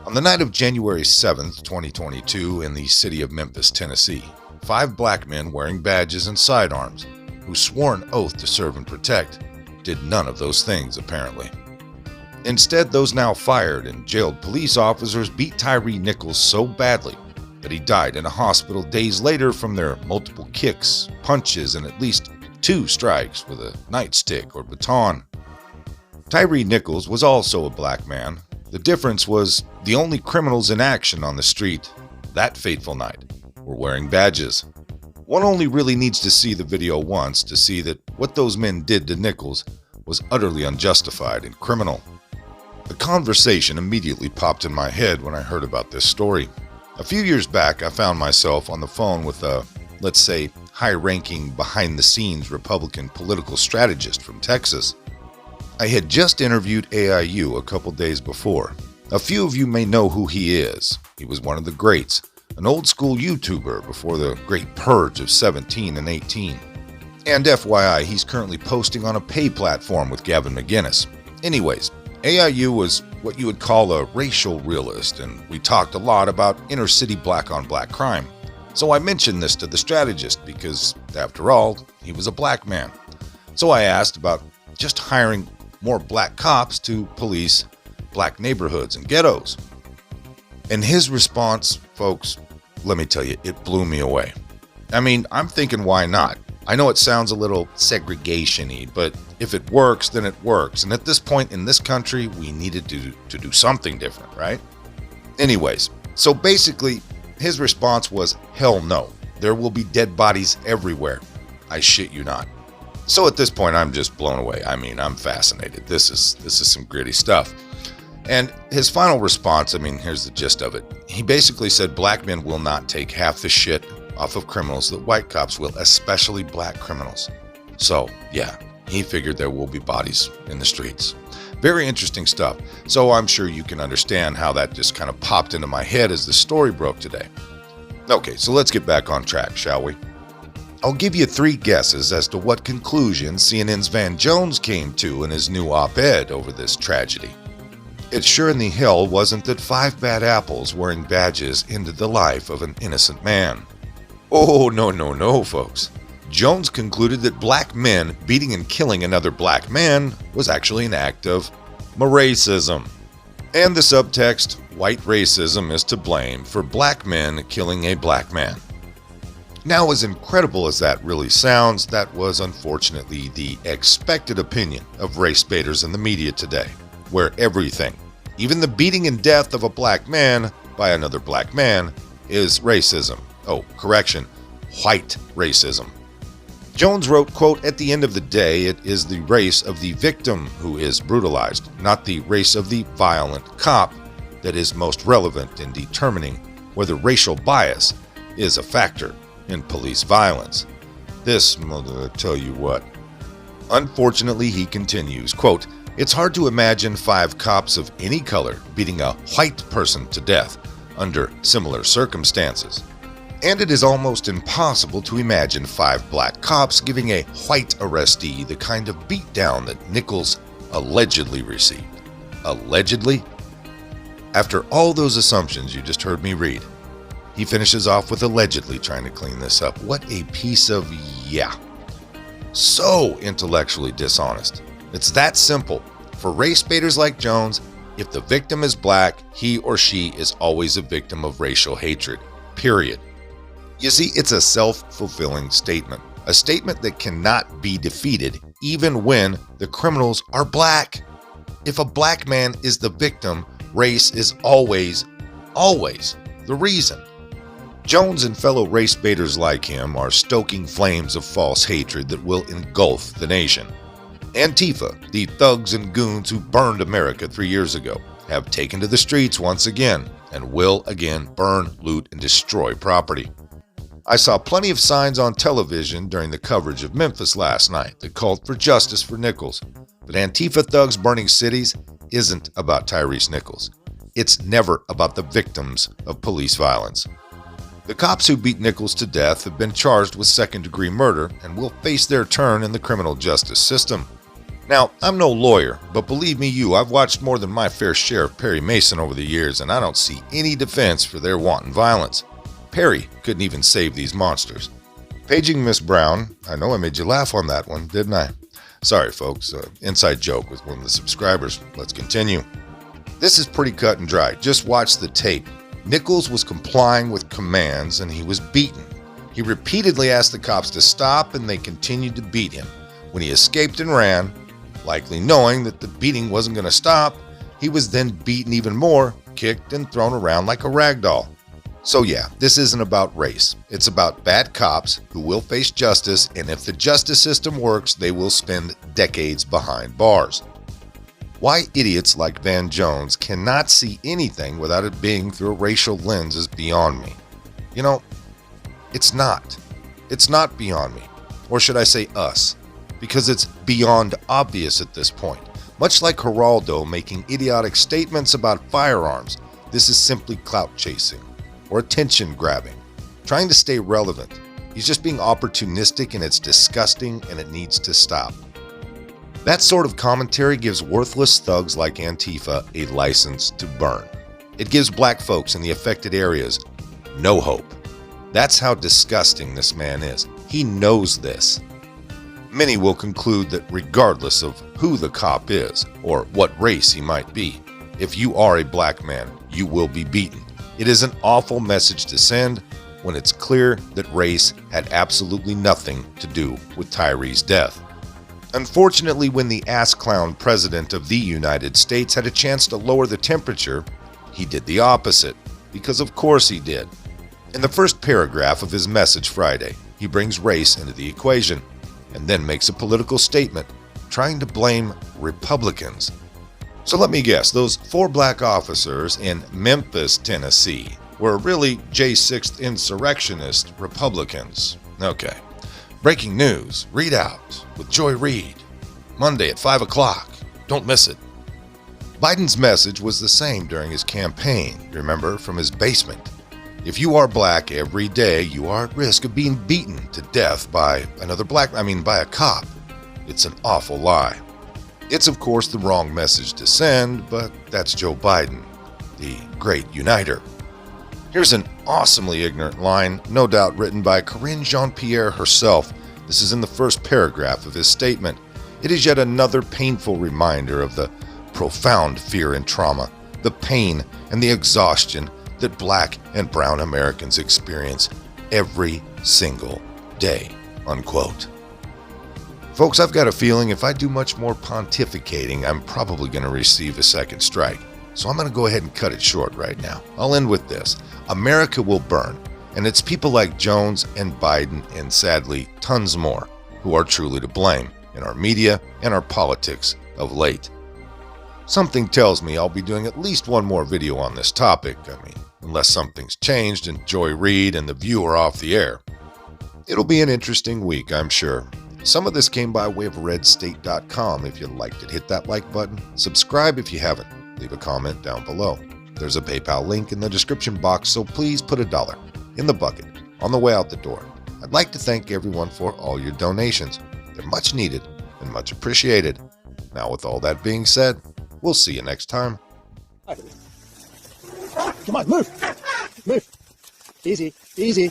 On the night of January 7th, 2022, in the city of Memphis, Tennessee, 5 black men wearing badges and sidearms, who swore an oath to serve and protect, did none of those things, apparently. Instead, those now fired and jailed police officers beat Tyre Nichols so badly that he died in a hospital days later from their multiple kicks, punches, and at least 2 strikes with a nightstick or baton. Tyre Nichols was also a black man. The difference was the only criminals in action on the street that fateful night were wearing badges. One only really needs to see the video once to see that what those men did to Nichols was utterly unjustified and criminal. A conversation immediately popped in my head when I heard about this story. A few years back, I found myself on the phone with a, let's say, high-ranking, behind-the-scenes Republican political strategist from Texas. I had just interviewed AIU a couple days before. A few of you may know who he is. He was one of the greats, an old-school YouTuber before the great purge of 17 and 18. And FYI, he's currently posting on a pay platform with Gavin McInnes. Anyways, AIU was what you would call a racial realist, and we talked a lot about inner-city black-on-black crime. So I mentioned this to the strategist because, after all, he was a black man. So I asked about just hiring more black cops to police black neighborhoods and ghettos. And his response, folks, let me tell you, it blew me away. I mean, I'm thinking, why not? I know it sounds a little segregation-y, but if it works, then it works. And at this point in this country, we needed to do something different, right? Anyways, so basically, his response was, hell no. There will be dead bodies everywhere. I shit you not. So at this point, I'm just blown away. I mean, I'm fascinated. This is some gritty stuff. And his final response, I mean, here's the gist of it. He basically said black men will not take half the shit off of criminals that white cops will, especially black criminals. So, yeah, he figured there will be bodies in the streets. Very interesting stuff. So I'm sure you can understand how that just kind of popped into my head as the story broke today. Okay, so let's get back on track, shall we? I'll give you 3 guesses as to what conclusion CNN's Van Jones came to in his new op-ed over this tragedy. It sure in the hell wasn't that 5 bad apples wearing badges ended the life of an innocent man. Oh, no, folks. Jones concluded that black men beating and killing another black man was actually an act of racism. And the subtext, white racism is to blame for black men killing a black man. Now, as incredible as that really sounds, that was unfortunately the expected opinion of race baiters in the media today, where everything, even the beating and death of a black man by another black man, is racism. Oh, correction, white racism. Jones wrote, quote, "At the end of the day, it is the race of the victim who is brutalized, not the race of the violent cop, that is most relevant in determining whether racial bias is a factor in police violence." This, tell you what. Unfortunately, he continues, quote, "It's hard to imagine 5 cops of any color beating a white person to death under similar circumstances. And it is almost impossible to imagine 5 black cops giving a white arrestee the kind of beatdown that Nichols allegedly received." Allegedly? After all those assumptions you just heard me read, he finishes off with allegedly trying to clean this up. What a piece of so intellectually dishonest. It's that simple. For race baiters like Jones, if the victim is black, he or she is always a victim of racial hatred. Period. You see, it's a self-fulfilling statement. A statement that cannot be defeated even when the criminals are black. If a black man is the victim, race is always the reason. Jones and fellow race baiters like him are stoking flames of false hatred that will engulf the nation. Antifa, the thugs and goons who burned America 3 years ago, have taken to the streets once again and will again burn, loot, and destroy property. I saw plenty of signs on television during the coverage of Memphis last night that called for justice for Nichols, but Antifa thugs burning cities isn't about Tyrese Nichols. It's never about the victims of police violence. The cops who beat Nichols to death have been charged with second-degree murder and will face their turn in the criminal justice system. Now, I'm no lawyer, but believe me I've watched more than my fair share of Perry Mason over the years, and I don't see any defense for their wanton violence. Perry couldn't even save these monsters. Paging Miss Brown, I know I made you laugh on that one, didn't I? Sorry folks, inside joke with one of the subscribers. Let's continue. This is pretty cut and dry. Just watch the tape. Nichols was complying with commands and he was beaten. He repeatedly asked the cops to stop and they continued to beat him. When he escaped and ran, likely knowing that the beating wasn't going to stop, he was then beaten even more, kicked and thrown around like a rag doll. So yeah, this isn't about race. It's about bad cops who will face justice, and if the justice system works, they will spend decades behind bars. Why idiots like Van Jones cannot see anything without it being through a racial lens is beyond me. You know, it's not. It's not beyond me. Or should I say us? Because it's beyond obvious at this point. Much like Geraldo making idiotic statements about firearms, this is simply clout chasing or attention grabbing, trying to stay relevant. He's just being opportunistic and it's disgusting and it needs to stop. That sort of commentary gives worthless thugs like Antifa a license to burn. It gives black folks in the affected areas no hope. That's how disgusting this man is. He knows this. Many will conclude that regardless of who the cop is or what race he might be, if you are a black man, you will be beaten. It is an awful message to send when it's clear that race had absolutely nothing to do with Tyree's death. Unfortunately, when the ass clown president of the United States had a chance to lower the temperature, he did the opposite, because of course he did. In the first paragraph of his message Friday, he brings race into the equation, and then makes a political statement trying to blame Republicans. So let me guess, those 4 black officers in Memphis, Tennessee were really J6th insurrectionist Republicans. Okay. Breaking news, read out with Joy Reid. Monday at 5 o'clock. Don't miss it. Biden's message was the same during his campaign, remember, from his basement. If you are black every day, you are at risk of being beaten to death by by a cop. It's an awful lie. It's of course the wrong message to send, but that's Joe Biden, the great uniter. Here's an awesomely ignorant line, no doubt written by Karine Jean-Pierre herself. This is in the first paragraph of his statement. It is yet another painful reminder of the profound fear and trauma, the pain and the exhaustion that black and brown Americans experience every single day, unquote. Folks, I've got a feeling if I do much more pontificating, I'm probably going to receive a second strike. So I'm going to go ahead and cut it short right now. I'll end with this. America will burn, and it's people like Jones and Biden and sadly tons more who are truly to blame in our media and our politics of late. Something tells me I'll be doing at least one more video on this topic, unless something's changed and Joy Reid and The View are off the air. It'll be an interesting week, I'm sure. Some of this came by way of redstate.com. If you liked it, hit that like button. Subscribe if you haven't. Leave a comment down below. There's a PayPal link in the description box, so please put $1 in the bucket on the way out the door. I'd like to thank everyone for all your donations. They're much needed and much appreciated. Now, with all that being said, we'll see you next time. Come on, move. Move. Easy, easy.